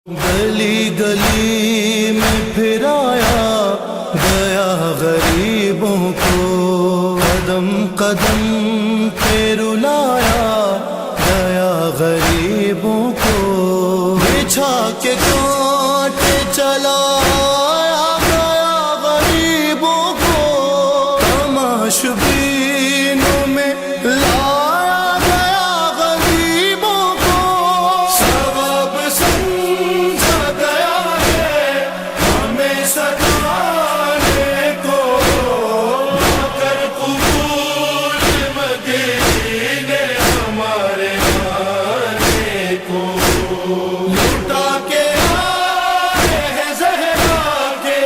گلی گلی میں پھرایا گیا غریبوں کو، قدم قدم پہ رلایا گیا غریبوں کو، بچھا کے کانٹے چلایا گیا غریبوں کو، تماشبینوں میں لایا گیا غریبوں کو، سبب سمجھا گیا ہے ہمیں ستانے کو، مگر قبول مدینے ہمارے آنے کو، لٹا کے آئے ہیں زہرا کے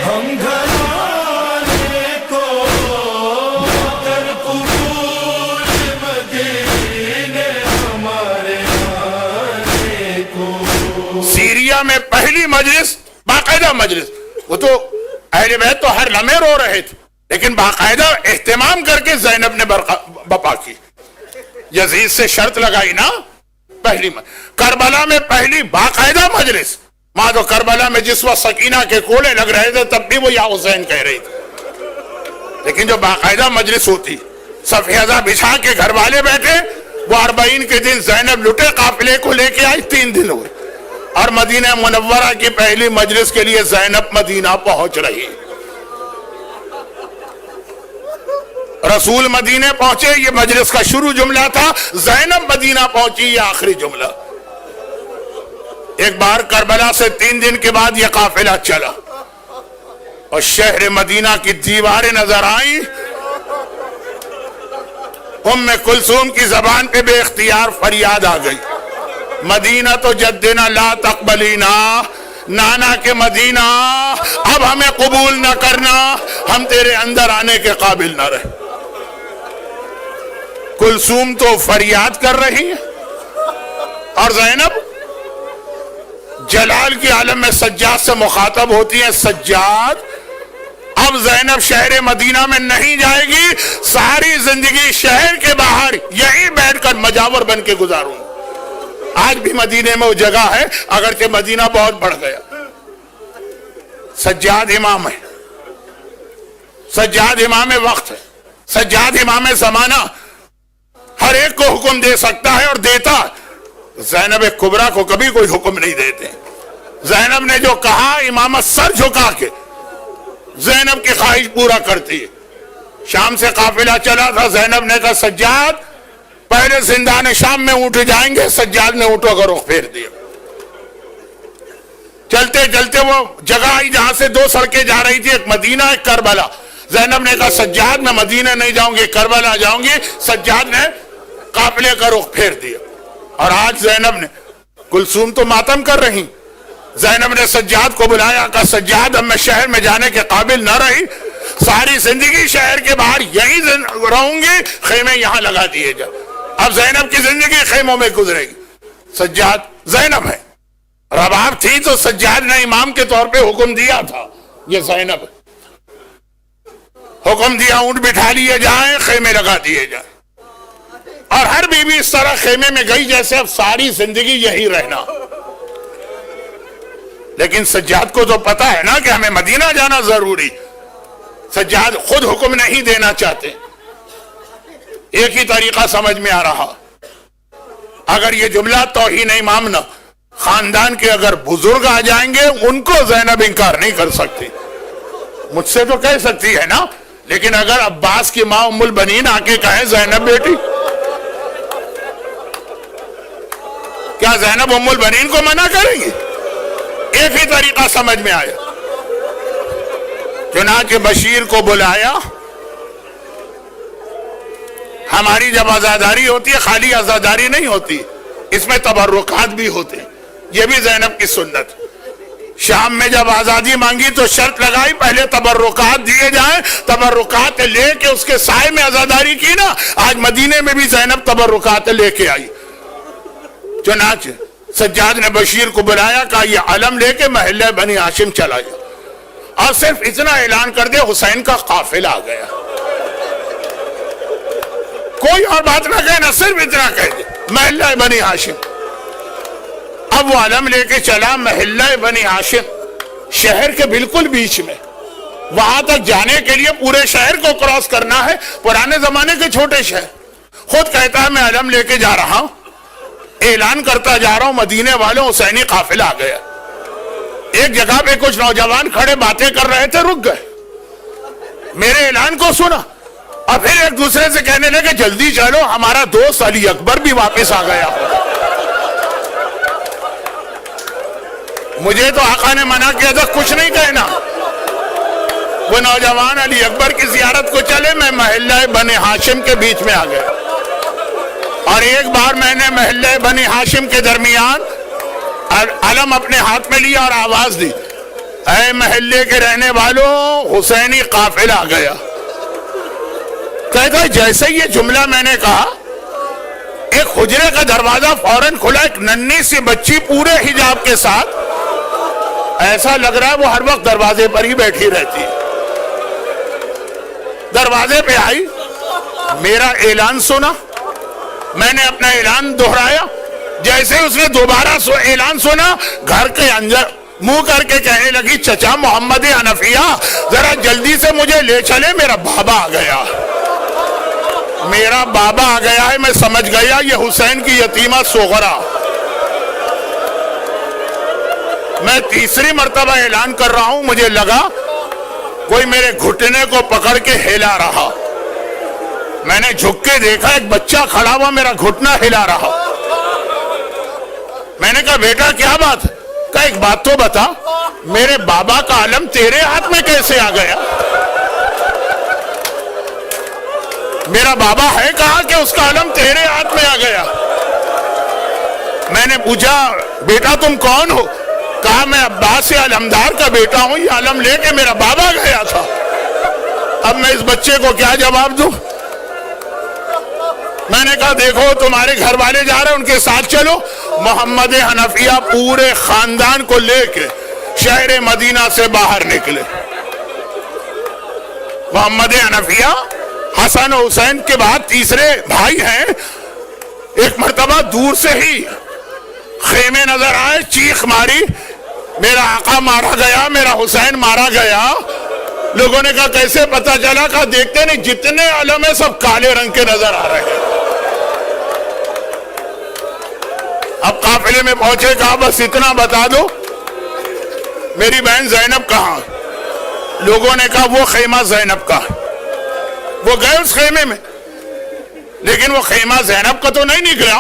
ہم گھرانے کو، مگر قبول مدینے ہمارے آنے کو۔ سیریا میں پہلی مجلس، باقاعدہ مجلس، وہ تو اہل بیت تو ہر لمحے رو رہے تھے، لیکن باقاعدہ اہتمام کر کے زینب نے بپا کی، یزید سے شرط لگائی نا، پہلی کربلا میں پہلی باقاعدہ مجلس، ماں تو کربلا میں جس وقت سکینہ کے کولے لگ رہے تھے تب بھی وہ یا حسین کہہ رہی تھی، لیکن جو باقاعدہ مجلس ہوتی، صفحہ بچھا کے گھر والے بیٹھے، وہ 40 کے دن زینب لٹے قافلے کو لے کے آئی، 3 دن ہوئے، اور مدینہ منورہ کی پہلی مجلس کے لیے زینب مدینہ پہنچ رہی، رسول مدینہ پہنچے، یہ مجلس کا شروع جملہ تھا، زینب مدینہ پہنچی، یہ آخری جملہ۔ ایک بار کربلا سے 3 دن کے بعد یہ قافلہ چلا اور شہر مدینہ کی دیواریں نظر آئیں، ام کلثوم کی زبان پہ بے اختیار فریاد آ گئی، مدینہ تو جدنا لا تقبلینا، نانا کے مدینہ اب ہمیں قبول نہ کرنا، ہم تیرے اندر آنے کے قابل نہ رہے۔ کلثوم تو فریاد کر رہی ہے اور زینب جلال کی عالم میں سجاد سے مخاطب ہوتی ہے، سجاد اب زینب شہر مدینہ میں نہیں جائے گی، ساری زندگی شہر کے باہر یہیں بیٹھ کر مجاور بن کے گزاروں، آج بھی مدینے میں وہ جگہ ہے اگرچہ مدینہ بہت بڑھ گیا۔ سجاد امام ہے، سجاد امام وقت ہے، سجاد امام زمانہ، ہر ایک کو حکم دے سکتا ہے اور دیتا ہے، زینب کبریٰ کو کبھی کوئی حکم نہیں دیتے، زینب نے جو کہا امامت سر جھکا کے زینب کی خواہش پورا کرتی ہے۔ شام سے قافلہ چلا تھا، زینب نے کہا سجاد پہلے زندان شام میں اونٹ جائیں گے، سجاد نے اونٹوں کا رخ پھیر دیا، چلتے چلتے وہ جگہ آئی جہاں سے 2 سڑکیں جا رہی تھی، ایک مدینہ ایک کربلا، زینب نے کہا سجاد میں مدینہ نہیں جاؤں گی، کربلا جاؤں گی، سجاد نے قافلے کا رخ پھیر دیا، اور آج زینب نے، کلثوم تو ماتم کر رہی، زینب نے سجاد کو بلایا، کہا سجاد اب میں شہر میں جانے کے قابل نہ رہی، ساری زندگی شہر کے باہر یہیں رہوں گی، خیمے یہاں لگا دیے جا، اب زینب کی زندگی خیموں میں گزرے گی۔ سجاد زینب ہے، رباب تھی تو سجاد نے امام کے طور پہ حکم دیا تھا، یہ زینب ہے، حکم دیا اونٹ بٹھا لیے جائیں، خیمے لگا دیے جائیں، اور ہر بیوی اس طرح خیمے میں گئی جیسے اب ساری زندگی یہی رہنا، لیکن سجاد کو تو پتا ہے نا کہ ہمیں مدینہ جانا ضروری، سجاد خود حکم نہیں دینا چاہتے، ایک ہی طریقہ سمجھ میں آ رہا، اگر یہ جملہ توہین امام نہ، خاندان کے اگر بزرگ آ جائیں گے ان کو زینب انکار نہیں کر سکتی، مجھ سے تو کہہ سکتی ہے نا، لیکن اگر عباس کی ماں ام البنین آ کے کہے زینب بیٹی، کیا زینب ام البنین کو منع کریں گی؟ ایک ہی طریقہ سمجھ میں آیا، چنانچہ بشیر کو بلایا، ہماری جب عزاداری ہوتی ہے خالی عزاداری نہیں ہوتی، اس میں تبرکات بھی ہوتے، یہ بھی زینب کی سنت، شام میں جب آزادی مانگی تو شرط لگائی پہلے تبرکات دیے جائیں، تبرکات لے کے اس کے سائے میں عزاداری کی نا، آج مدینے میں بھی زینب تبرکات لے کے آئی، چنانچہ سجاد نے بشیر کو بلایا، کہا یہ علم لے کے محلہ بنی ہاشم چلا جا، اور صرف اتنا اعلان کر دے حسین کا قافلہ آ گیا، کوئی اور بات نہ کہنا، صرف اتنا کہہ دے محلہ بنی ہاشم۔ اب وہ علم لے کے چلا محلہ بنی ہاشم، شہر کے بالکل بیچ میں، وہاں تک جانے کے لیے پورے شہر کو کراس کرنا ہے، پرانے زمانے کے چھوٹے شہر. خود کہتا ہے میں علم لے کے جا رہا ہوں، اعلان کرتا جا رہا ہوں، مدینے والوں حسینی قافلہ آ گیا. ایک جگہ پہ کچھ نوجوان کھڑے باتیں کر رہے تھے، رک گئے، میرے اعلان کو سنا اور پھر ایک دوسرے سے کہنے لگے جلدی چلو ہمارا دوست علی اکبر بھی واپس آ گیا. مجھے تو آقا نے منع کیا تھا کچھ نہیں کہنا. وہ نوجوان علی اکبر کی زیارت کو چلے، میں محلہ بنی ہاشم کے بیچ میں آ گیا، اور ایک بار میں نے محلہ بنی ہاشم کے درمیان علم اپنے ہاتھ میں لیا اور آواز دی، اے محلے کے رہنے والوں حسینی قافلہ آ گیا. کہتا ہے جیسے یہ جملہ میں نے کہا، ایک حجرے کا دروازہ فوراً کھلا، ایک ننھی سی بچی پورے حجاب کے ساتھ، ایسا لگ رہا ہے وہ ہر وقت دروازے پر ہی بیٹھی رہتی ہے. دروازے پہ آئی، میرا اعلان سنا، میں نے اپنا اعلان دہرایا. جیسے اس نے دوبارہ اعلان سنا، گھر کے اندر منہ کر کے کہنے لگی چچا محمد حنفیہ ذرا جلدی سے مجھے لے چلے، میرا بابا آ گیا. میرا بابا آ گیا ہے، میں سمجھ گیا یہ حسین کی یتیمہ صغرا. میں تیسری مرتبہ اعلان کر رہا ہوں، مجھے لگا کوئی میرے گھٹنے کو پکڑ کے ہلا رہا. میں نے جھک کے دیکھا ایک بچہ کھڑا ہوا میرا گھٹنا ہلا رہا. میں نے کہا بیٹا کیا بات؟ کہا ایک بات تو بتا، میرے بابا کا علم تیرے ہاتھ میں کیسے آ گیا؟ میرا بابا ہے کہا کہ اس کا علم تیرے ہاتھ میں آ گیا. میں نے پوچھا بیٹا تم کون ہو؟ کہا میں عباس علمدار کا بیٹا ہوں، یہ علم لے کے میرا بابا گیا تھا. اب میں اس بچے کو کیا جواب دوں؟ میں نے کہا دیکھو تمہارے گھر والے جا رہے ہیں، ان کے ساتھ چلو. محمد حنفیہ پورے خاندان کو لے کے شہر مدینہ سے باہر نکلے. محمد حنفیہ حسن و حسین کے بعد تیسرے بھائی ہیں. ایک مرتبہ دور سے ہی خیمے نظر آئے، چیخ ماری، میرا آقا مارا گیا، میرا حسین مارا گیا. لوگوں نے کہا کیسے پتا چلا؟ کہا دیکھتے نہیں جتنے علم ہیں سب کالے رنگ کے نظر آ رہے ہیں. اب قافلے میں پہنچے، کہا بس اتنا بتا دو میری بہن زینب کہاں؟ لوگوں نے کہا وہ خیمہ زینب کا. وہ گئے اس خیمے میں، لیکن وہ خیمہ زینب کا تو نہیں نکلا.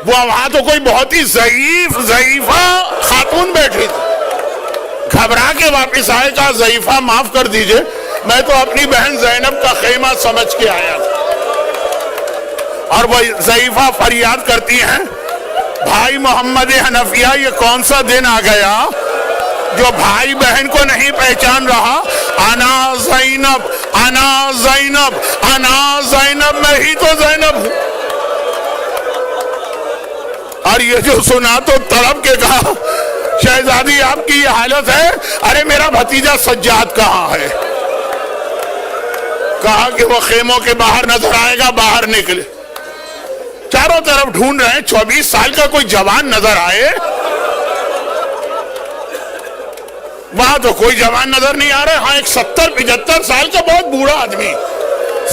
وہاں تو کوئی بہت ہی ضعیفہ خاتون بیٹھی تھی. گھبرا کے واپس آئے، کہا ضعیفہ معاف کر دیجئے، میں تو اپنی بہن زینب کا خیمہ سمجھ کے آیا تھا. اور وہ ضعیفہ فریاد کرتی ہیں بھائی محمد حنفیہ یہ کون سا دن آ گیا جو بھائی بہن کو نہیں پہچان رہا؟ انا زینب انا زینب انا زینب، میں ہی تو زینب ہوں. اور یہ جو سنا تو تڑپ کے کہا شہزادی آپ کی یہ حالت ہے؟ ارے میرا بھتیجا سجاد کہاں ہے؟ کہا کہ وہ خیموں کے باہر نظر آئے گا. باہر نکلے، چاروں طرف ڈھونڈ رہے ہیں، 24 سال کا کوئی جوان نظر آئے. وہاں تو کوئی جوان نظر نہیں آ رہا. ہاں ایک 70-75 سال کا بہت بوڑھا آدمی،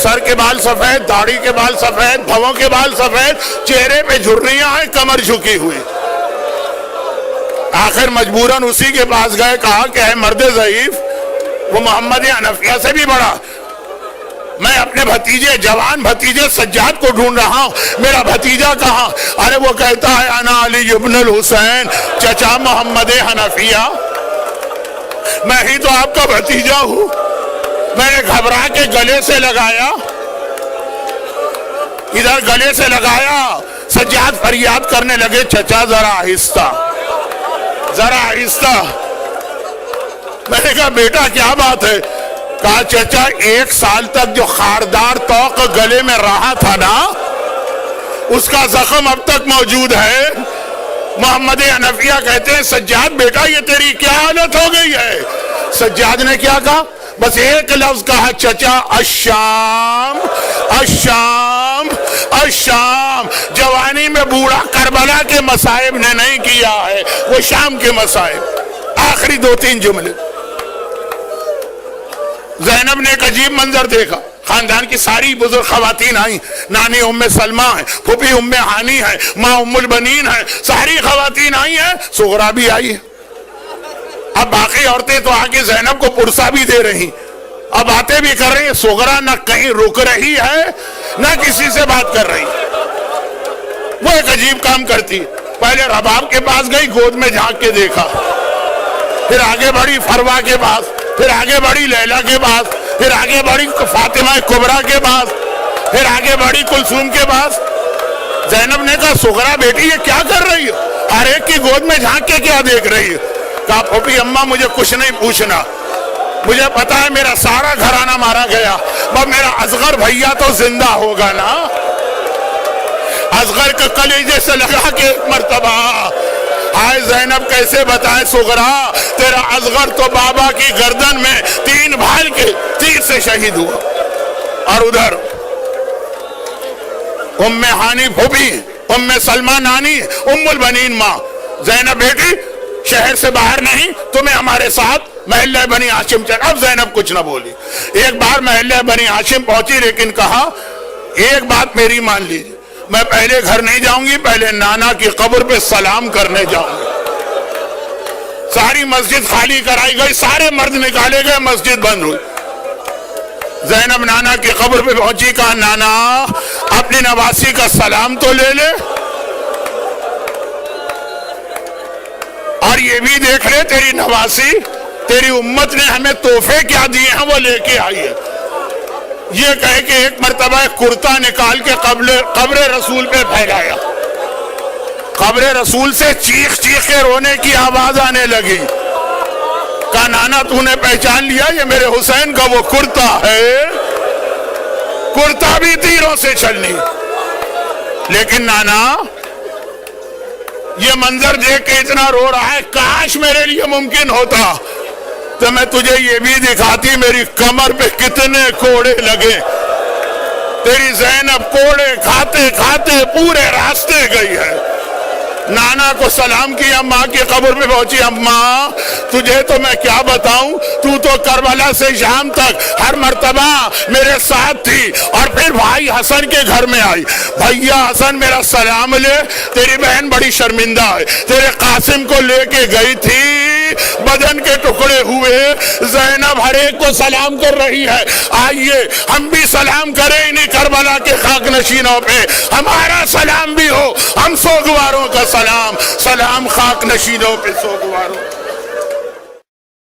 سر کے بال سفید، داڑھی کے بال سفید، بھووں کے بال سفید، چہرے پہ جھریاں ہیں، کمر جھکی ہوئی. آخر مجبوراً اسی کے پاس گئے. کہا کہ ہے مرد ضعیف، وہ محمد حنفیہ سے بھی بڑا، میں اپنے بھتیجے جوان بھتیجے سجاد کو ڈھونڈ رہا ہوں، میرا بھتیجا کہاں؟ ارے وہ کہتا ہے انا علی ابن الحسین چچا محمد حنفیہ، میں ہی تو آپ کا بھتیجا ہوں. میں نے گھبرا کے گلے سے لگایا، ادھر گلے سے لگایا. سجاد فریاد کرنے لگے چچا ذرا آہستہ ذرا آہستہ. میں نے کہا بیٹا کیا بات ہے؟ کہا چچا 1 سال تک جو خاردار توق گلے میں رہا تھا نا، اس کا زخم اب تک موجود ہے. محمد حنفیہ کہتے ہیں سجاد بیٹا یہ تیری کیا حالت ہو گئی ہے؟ سجاد نے کیا کہا؟ بس ایک لفظ کہا چچا الشام الشام الشام. جوانی میں بوڑھا کربلا کے مصائب نے نہیں کیا ہے، وہ شام کے مصائب. آخری 2-3 جملے. زینب نے ایک عجیب منظر دیکھا. خاندان کی ساری بزرگ خواتین آئیں. نانی ام سلمہ ہیں، پھوپھی ام ہانی ہے، ماں ام البنین ہے، ساری خواتین آئی ہیں. صغرا بھی آئی ہے. اب باقی عورتیں تو آگے زینب کو پرسا بھی دے رہی، اب باتیں بھی کر رہی ہیں. صغرا نہ کہیں رک رہی ہے نہ کسی سے بات کر رہی. وہ ایک عجیب کام کرتی. پہلے رباب کے پاس گئی، گود میں جھانک کے دیکھا، پھر آگے بڑھی فروا کے پاس، پھر آگے بڑھی لیلا کے پاس، پھر آگے بڑھی فاطمہ کبریٰ کے پاس، پھر آگے بڑھی کلثوم کے پاس. زینب نے کہا صغرا بیٹی یہ کیا کر رہی ہے؟ ہر ایک کی گود میں جھانک کے کیا دیکھ رہی ہے؟ کہا پھوپھی اماں مجھے کچھ نہیں پوچھنا، مجھے پتا ہے میرا سارا گھرانہ مارا گیا، اب میرا اصغر بھیا تو زندہ ہوگا نا. اصغر کا کلیجے سے لگا کے ایک مرتبہ. ہائے زینب کیسے بتائے صغرا، تیرا اصغر تو بابا کی گردن میں 3 بھال کے تیر سے شہید ہوا. اور ادھر ام ہانی پھوپھی، ام سلمہ نانی، ام البنین ماں. زینب بیٹی شہر سے باہر نہیں، تمہیں ہمارے ساتھ محلہ بنی ہاشم چل. اب زینب کچھ نہ بولی. ایک بار محلہ بنی ہاشم پہنچی، لیکن کہا ایک بات میری مان لیجیے، میں پہلے گھر نہیں جاؤں گی، پہلے نانا کی قبر پہ سلام کرنے جاؤں گی. ساری مسجد خالی کرائی گئی، سارے مرد نکالے گئے، مسجد بند ہوئی. زینب نانا کی قبر پہ پہنچی، کہا نانا اپنی نواسی کا سلام تو لے لے، اور یہ بھی دیکھ لے تیری نواسی، تیری امت نے ہمیں تحفے کیا دیے ہیں وہ لے کے آئی ہے. یہ کہے کہ ایک مرتبہ ایک کرتا نکال کے قبر رسول پہ پھیلایا. قبر رسول سے چیخ چیخ کے رونے کی آواز آنے لگی. کہا نانا تو نے پہچان لیا یہ میرے حسین کا وہ کرتا ہے؟ کرتا بھی تیروں سے چھلنی. لیکن نانا یہ منظر دیکھ کے اتنا رو رہا ہے، کاش میرے لیے ممکن ہوتا تو میں تجھے یہ بھی دکھاتی میری کمر پہ کتنے کوڑے لگے. تیری زینب کوڑے کھاتے کھاتے پورے راستے گئی ہے. نانا کو سلام کیا، ماں کی قبر پہ پہنچی. اماں تجھے تو میں کیا بتاؤں، تو تو کربلا سے شام تک ہر مرتبہ میرے ساتھ تھی، اور پھر بھائی حسن کے گھر میں آئی. بھیا حسن میرا سلام لے، تیری بہن بڑی شرمندہ ہے، تیرے قاسم کو لے کے گئی تھی، بدن کے ٹکڑے ہوئے. زینب ہر ایک کو سلام کر رہی ہے. آئیے ہم بھی سلام کریں انہیں کربلا کے خاک نشینوں پہ، ہمارا سلام بھی ہو. ہم سوگواروں کا سلام، سلام خاک نشینوں پہ سوگواروں.